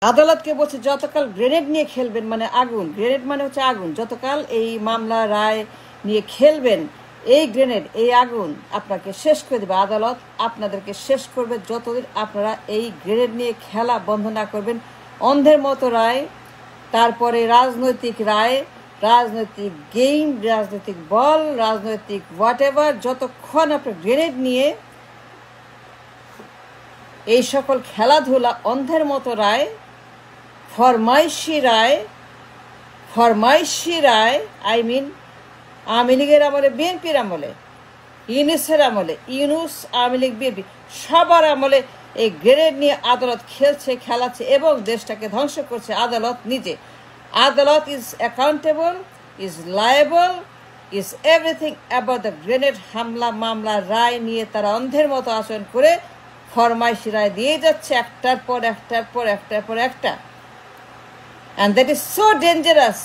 আদালতকে বলছে যতকাল গ্রেনেড নিয়ে খেলবেন, মানে আগুন, গ্রেনেড মানে হচ্ছে আগুন, যতকাল এই মামলা রায় নিয়ে খেলবেন এই গ্রেনেড, এই আগুন আপনাকে শেষ করে দেবে। আদালত আপনাদেরকে শেষ করবে যতদিন আপনারা এই গ্রেনেড নিয়ে খেলা বন্ধ না করবেন। অন্ধের মতো রায়, তারপরে রাজনৈতিক রায়, রাজনৈতিক গেম, রাজনৈতিক বল, রাজনৈতিক হোয়াট এভার, যতক্ষণ আপনার গ্রেনেড নিয়ে এই সকল খেলাধুলা, অন্ধের মতো রায়, ফরমাইশি রায়, আই মিন আওয়ামী লীগের আমলে, বিএনপির আমলে, ইউনুসের আমলে, ইউনুস, আওয়ামী লীগ, বিএনপি সবার আমলে এই গ্রেনেড নিয়ে আদালত খেলছে, খেলাচ্ছে এবং দেশটাকে ধ্বংস করছে আদালত নিজে। আদালত is accountable, is liable, is everything about the grenade হামলা মামলা রায় নিয়ে তারা অন্ধের মতো আচরণ করে ফরমাইশি রায় দিয়ে যাচ্ছে একটার পর একটা। And that is so dangerous,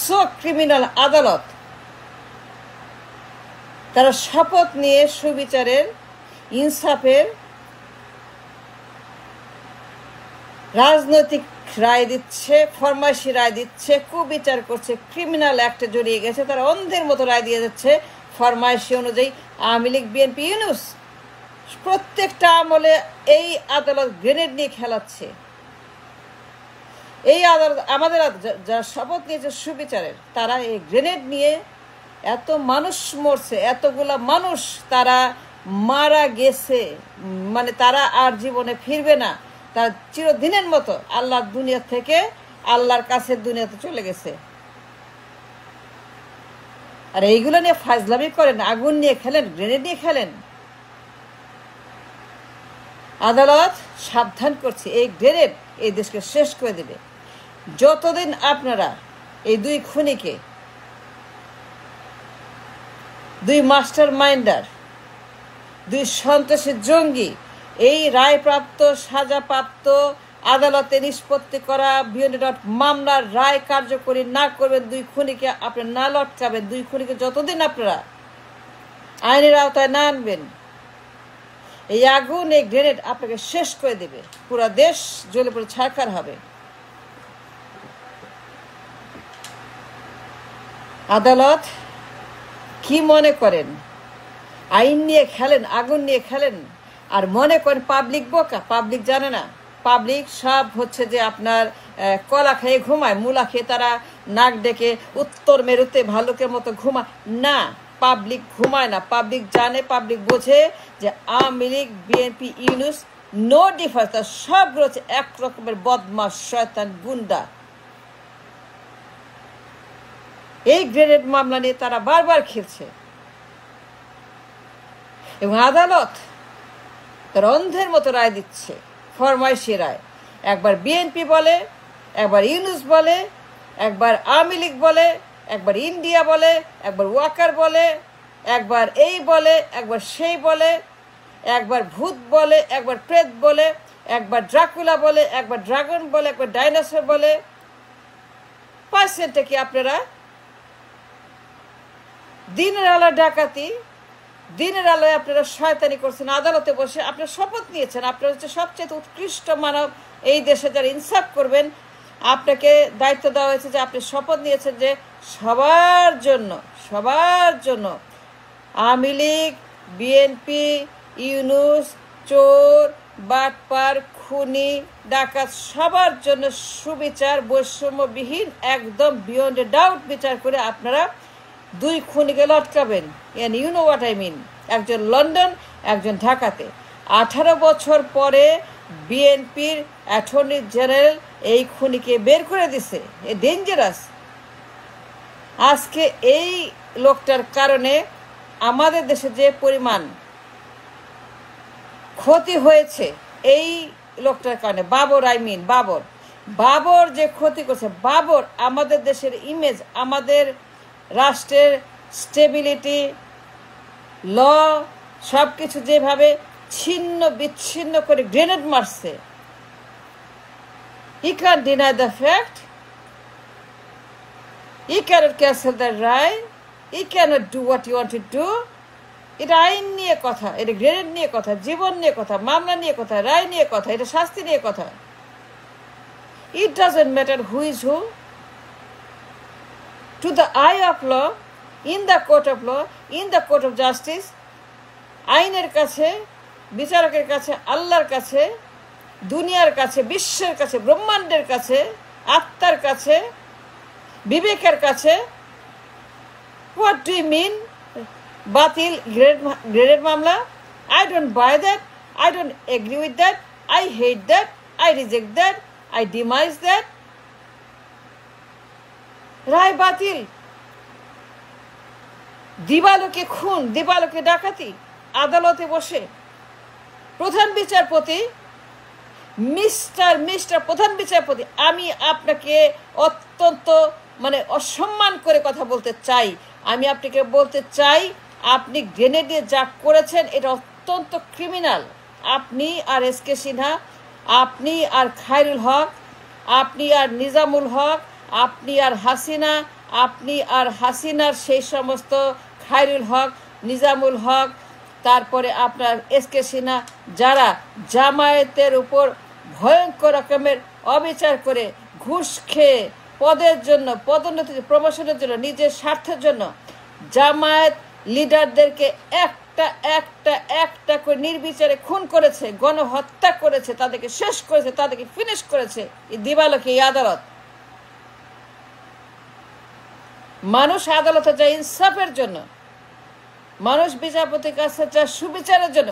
so criminal আদালত। তারা শপথ নিয়ে সুবিচারের, ইনসাফের, রাজনৈতিক রায় দিচ্ছে, ফরমাইশি রায় দিচ্ছে, কুবিচার করছে, ক্রিমিনাল অ্যাক্টে জড়িয়ে গেছে, তারা অন্ধের মতো রায় দিয়ে যাচ্ছে ফরমাইশি অনুযায়ী। আওয়ামী লীগ, বিএনপি, ইউনুস প্রত্যেকটা আমলে এই আদালত গ্রেনেড নিয়ে খেলাচ্ছে। এই আদালত, আমাদের যারা শপথ নিয়েছে সুবিচারের, তারা এই গ্রেনেড নিয়ে এত মানুষ মরছে, এতগুলা মানুষ তারা মারা গেছে, মানে তারা আর জীবনে ফিরবে না, তারা চিরদিনের মতো আল্লাহর দুনিয়া থেকে আল্লাহর কাছের দুনিয়াতে চলে গেছে। আর এইগুলো নিয়ে ফাজলামি করেন, আগুন নিয়ে খেলেন, গ্রেনেড নিয়ে খেলেন। আদালত সাবধান করছে, এই গ্রেনেড এই দেশকে শেষ করে দেবে। যতদিন আপনারা এই দুই খুনিকে, দুই মাস্টার মাইন্ডার, দুই সন্ত্রাসী জঙ্গি, এই রায়প্রাপ্ত, সাজাপ্রাপ্ত, আদালতে নিষ্পত্তি করা মামলার রায় কার্যকরী না করবেন, দুই খুনিকে আপনি না লটকাবেন, দুই খুনিকে যতদিন আপনারা আইনের আওতায় না আনবেন, এই আগুন, এই গ্রেনেড আপনাকে শেষ করে দেবে। পুরো দেশ জ্বলে পড়ে ছারখার হবে। আদালত কি মনে করেন? আইন নিয়ে খেলেন, আগুন নিয়ে খেলেন, আর মনে করেন পাবলিক বোকা, পাবলিক জানে না। পাবলিক সব হচ্ছে যে আপনার কলা খেয়ে ঘুমায়, মূলা খেয়ে তারা নাক ডেকে উত্তর মেরুতে ভালুকের মতো ঘুমায় না। পাবলিক ঘুমায় না, পাবলিক জানে, পাবলিক বোঝে যে আওয়ামী লীগ, বিএনপি, ইউনুস নো ডিফারেন্স, তার সব রয়েছে এক রকমের বদমাশ, শয়তান, গুন্ডা। এই গ্রেনেড মামলা নিয়ে তারা বারবার খেলছে এবং আদালত তার অন্ধের মতো রায় দিচ্ছে, ফরমাইশি রায়। একবার বিএনপি বলে, একবার ইউনুস বলে, একবার আওয়ামী লীগ বলে, একবার ইন্ডিয়া বলে, একবার ওয়াকার বলে, একবার এই বলে, একবার সেই বলে, একবার ভূত বলে, একবার প্রেত বলে, একবার ড্রাকুলা বলে, একবার ড্রাগন বলে, একবার ডাইনোসর বলে। পার্সেন্টে কি আপনারা দিনের আলো ডাকাতি, দিনের আলোয় আপনারা শয়তানি করছেন, আদালতে বসে আপনারা শপথ নিয়েছেন, আপনারা হচ্ছে সবচেয়ে উৎকৃষ্ট মানব, এই দেশে যারা ইনসাফ করবেন। আপনাকে দায়িত্ব দেওয়া হয়েছে যে আপনি শপথ নিয়েছেন যে সবার জন্য আওয়ামী লীগ, বিএনপি, ইউনুস, চোর, বাটপার, খুনি, ডাকাত সবার জন্য সুবিচার, বৈষম্যবিহীন, একদম বিয়ন্ড ডাউট বিচার করে আপনারা দুই খুনিকে লটকাবেন। You know what I mean. একজন লন্ডন, একজন ঢাকাতে। 18 বছর পরে বিএনপির অ্যাটর্নি জেনারেল এই খুনিকে বের করে দিছে। A dangerous. আজকে এই লোকটার কারণে আমাদের দেশে যে পরিমাণ ক্ষতি হয়েছে এই লোকটার কারণে, বাবর যে ক্ষতি করছে, বাবর আমাদের দেশের ইমেজ, আমাদের রাষ্ট্রের স্টেবিলিটি, ল সব কিছু যেভাবে ছিন্ন বিচ্ছিন্ন করে গ্রেনেড মারছে, he can't deny the fact, he cannot cancel the right, he cannot do what you want to do. এটা আইন নিয়ে কথা, এটা গ্রেনেড নিয়ে কথা, জীবন নিয়ে কথা, মামলা নিয়ে কথা, রায় নিয়ে কথা, এটা শাস্তি নিয়ে কথা। It doesn't matter who is who. To the eye of law, in the court of law, in the court of justice, আইনের কাছে, বিচারকের কাছে, আল্লাহর কাছে, দুনিয়ার কাছে, বিশ্বের কাছে, ব্রহ্মাণ্ডের কাছে, আত্মার কাছে, বিবেকের কাছে, what do you mean বাতিল গ্রেডেড মামলা? I don't buy that, I don't agree with that, I hate that, I reject that, I demise that. রায় বাতিল, দিবালোকে খুন, দিবালোকে ডাকাতি, আদালতে বসে প্রধান বিচারপতি, মিস্টার প্রধান বিচারপতি, আমি আপনাকে অত্যন্ত অসম্মান করে কথা বলতে চাই। আমি আপনাকে বলতে চাই, আপনি গ্রেনেডে যা করেছেন এটা অত্যন্ত ক্রিমিনাল। আপনি আর এসকে সিনহা, আপনি আর খায়রুল হক, আপনি আর নিজামুল হক, আপনি আর হাসিনা, আপনি আর হাসিনার সেই সমস্ত খায়রুল হক, নিজামুল হক, তারপরে আপনার এসকে সিনহা, যারা জামায়াতের উপর ভয়ঙ্কর রকমের অবিচার করে ঘুষ খেয়ে পদের জন্য, পদোন্নতি, প্রমোশনের জন্য, নিজের স্বার্থের জন্য জামায়াত লিডারদেরকে একটা একটা একটা করে নির্বিচারে খুন করেছে, গণহত্যা করেছে, তাদেরকে শেষ করেছে, তাদেরকে ফিনিশ করেছে এই দিবালোকে এই আদালত। মানুষ আদালতে যায় ইনসাফের জন্য, মানুষ বিচারপতির কাছে যায় সুবিচারের জন্য,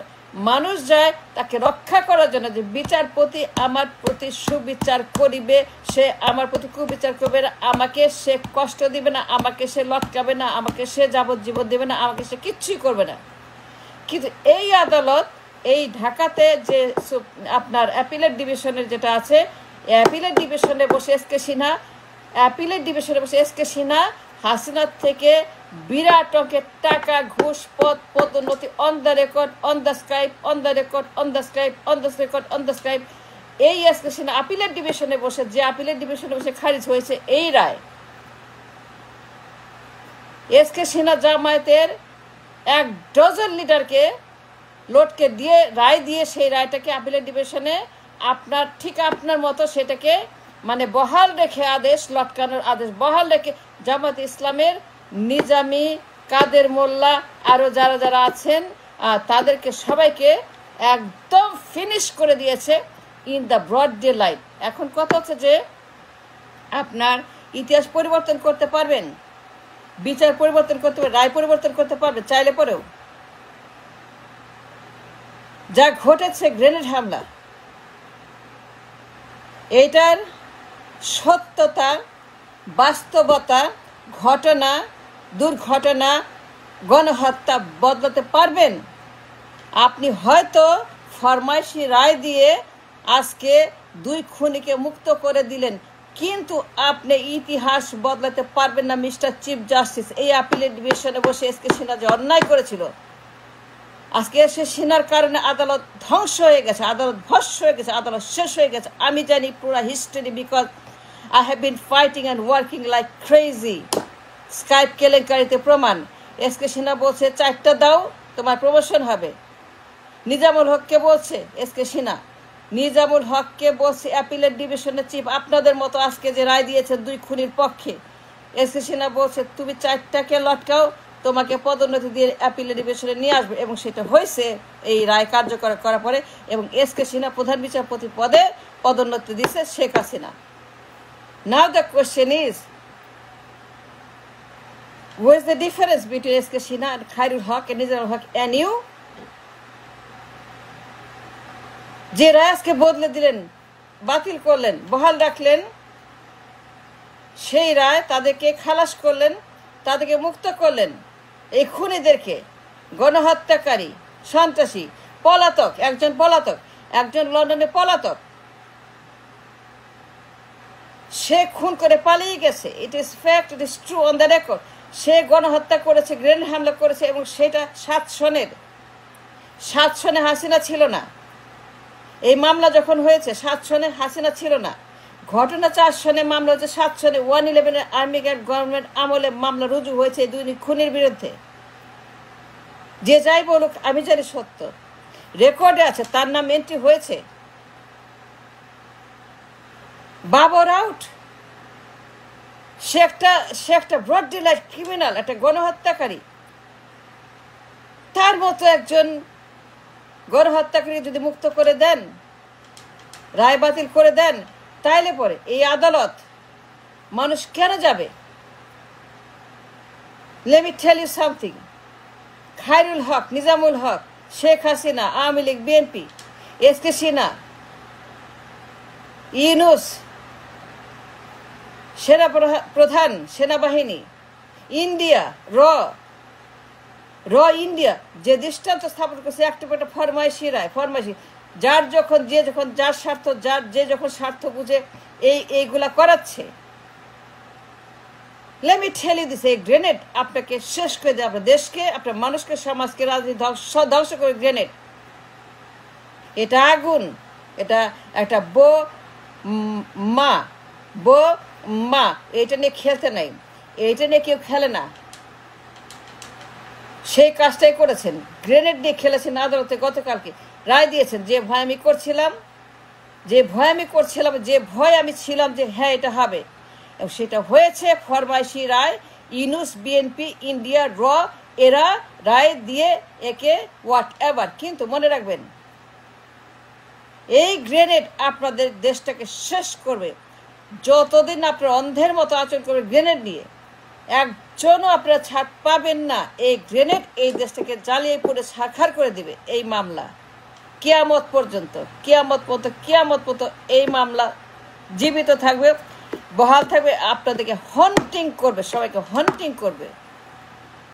মানুষ যায় তাকে রক্ষা করার জন্য, যে বিচারপতি আমার প্রতি সুবিচার করিবে, সে আমার প্রতি কুবিচার করবে না, আমাকে সে কষ্ট দিবে না, আমাকে সে লটকাবে না, আমাকে সে যাবজ্জীবন দেবে না, আমাকে সে কিচ্ছুই করবে না। কিন্তু এই আদালত, এই ঢাকাতে যে আপনার অ্যাপিলেট ডিভিশনের যেটা আছে, অ্যাপিলেট ডিভিশনে বসে এসকে সিনহা, অ্যাপিলেট ডিভিশনে বসে এসকে সিনহা হাসিনার থেকে বিরাট অঙ্কের টাকা, ঘুষ, পদোন্নতি, on the record, on the scribe, on the record, on the scribe, on the record, on the scribe, এই এসকে সিনহা আপিলেট ডিভিশনে বসে, যে আপিলেট ডিভিশনে বসে খারিজ হয়েছে এই রায়। এসকে সিনহা জামায়াতের 1 ডজন লিডারকে লোটকে দিয়ে রায় দিয়ে, সেই রায়টাকে আপিলেট ডিভিশনে আপনার মতো সেটাকে বহাল রেখে আদেশ, লটকানোর আদেশ বহাল রেখে জামায়াতে ইসলামের নিজামি, কাদের মোল্লা, আরও যারা যারা আছেন তাদেরকে সবাইকে একদম ফিনিশ করে দিয়েছে in the broad daylight. এখন কথা হচ্ছে যে আপনার ইতিহাস পরিবর্তন করতে পারবেন, বিচার পরিবর্তন করতে পারবেন, রায় পরিবর্তন করতে পারবেন চাইলে পরেও। যা ঘটেছে গ্রেনেড হামলা, এইটার সত্যতা, বাস্তবতা, ঘটনা, দুর্ঘটনা, গণহত্যা বদলাতে পারবেন। আপনি হয়তো ফরমাইশি রায় দিয়ে আজকে 2 খুনিকে মুক্ত করে দিলেন, কিন্তু আপনি ইতিহাস বদলাতে পারবেন না মিস্টার চিফ জাস্টিস। এই আপিলেট ডিভিশনে বসে এসকে সিনহা যে অন্যায় করেছিল, আজকে এসে সিনহার কারণে আদালত ধ্বংস হয়ে গেছে, আদালত ভস্ম হয়ে গেছে, আদালত শেষ হয়ে গেছে। আমি জানি পুরো history, because I have been fighting and working like crazy. Skype কেলেঙ্কারিতে প্রমাণ। এসকে সিনহা বলছে 4টা দাও তোমার প্রমোশন হবে। নিজামুল হককে বলছে এসকে সিনহা, নিজামুল হককে বলছে অ্যাপিলেট ডিভিশনের চিফ, আপনাদের মতো আজকে যে রায় দিয়েছেন 2 খুনির পক্ষে, এসকে সিনহা বলছে তুমি 4টাকে লটকাও, তোমাকে পদোন্নতি দিয়ে অ্যাপিলেট ডিভিশনে নিয়ে আসবে। এবং সেটা হয়েছে এই রায় কার্যকর করার পরে, এবং এসকে সিনহা প্রধান বিচারপতি পদে পদোন্নতি দিচ্ছে Sheikh Hasina. Now the question is, what is the difference between SK Sinha and Khairul Haque and Nizamul Haque and you? যে রায় আজকে বদলে দিলেন, বাতিল করলেন, বহাল রাখলেন, সেই রায় তাদেরকে খালাস করলেন, তাদেরকে মুক্ত করলেন। এই খুনিদেরকে, গণহত্যাকারী, সন্ত্রাসী, পলাতক, একজন লন্ডনে পলাতক, সে খুন করে পালিয়ে গেছে। It is fact, it is true on the record. সে গণহত্যা করেছে, গ্রেনেড হামলা করেছে, এবং সেটা 7 সনে হাসিনা ছিল না। এই মামলা যখন হয়েছে 7 সনে হাসিনা ছিল না। ঘটনা 4 সনে, মামলা হচ্ছে 7 সনে। 111 আর্মি গার্ড গভর্নমেন্ট আমলে মামলা রুজু হয়েছে এই 2 খুনির বিরুদ্ধে। যে যাই বলুক, আমি জানি সত্য, রেকর্ডে আছে, তার নাম এন্ট্রি হয়েছে। বাবর আউট, সে একটা ব্রড ডিলাইট ক্রিমিনাল, একটা গণহত্যাকারী। তার মতো একজন গণহত্যাকারী যদি মুক্ত করে দেন, রায় বাতিল করে দেন, তাইলে পরে এই আদালত মানুষ কেন যাবে? Let me tell you something. Khairul Haque, Nizamul Haque, Sheikh Hasina, Awami League, BNP, SK Sinha, Yunus, সেনা প্রধান, সেনাবাহিনী, ইন্ডিয়া, র ইন্ডিয়া যে দৃষ্টান্ত স্থাপন করছে একটা ফরমাইশি যার যখন যার স্বার্থ, যে যখন স্বার্থ বুঝে এইগুলা করাচ্ছে। Let me tell you this, এই গ্রেনেড আপনাকে শেষ করে দেয়, আপনার দেশকে, আপনার মানুষকে, সমাজকে, রাজনীতি ধ্বংস করে গ্রেনেড। এটা আগুন, এটা একটা মা এটা নিয়ে খেলতে নাই, এইটা নিয়ে কেউ খেলে না। সেই কাজটাই করেছেন, গ্রেনেড নিয়ে খেলেছেন। আদালতে গতকালকে রায় দিয়েছেন, যে ভয় আমি করছিলাম, যে ভয় আমি ছিলাম যে হ্যাঁ এটা হবে, এবং সেটা হয়েছে। ফরমাইশি রায়, ইউনূস, বিএনপি, ইন্ডিয়া, এরা রায় দিয়ে একে হোয়াট এভার। কিন্তু মনে রাখবেন, এই গ্রেনেড আপনাদের দেশটাকে শেষ করবে। যতদিন আপনারা অন্ধের মতো আচরণ করবে গ্রেনেড নিয়ে, একজনও আপনারা ছাড় পাবেন না। এই গ্রেনেড এই দেশটাকে জ্বালিয়ে পুড়ে ছারখার করে দিবে। এই মামলা কিয়ামত পর্যন্ত এই মামলা জীবিত থাকবে, বহাল থাকবে, আপনাদেরকে হন্টিং করবে, সবাইকে হন্টিং করবে।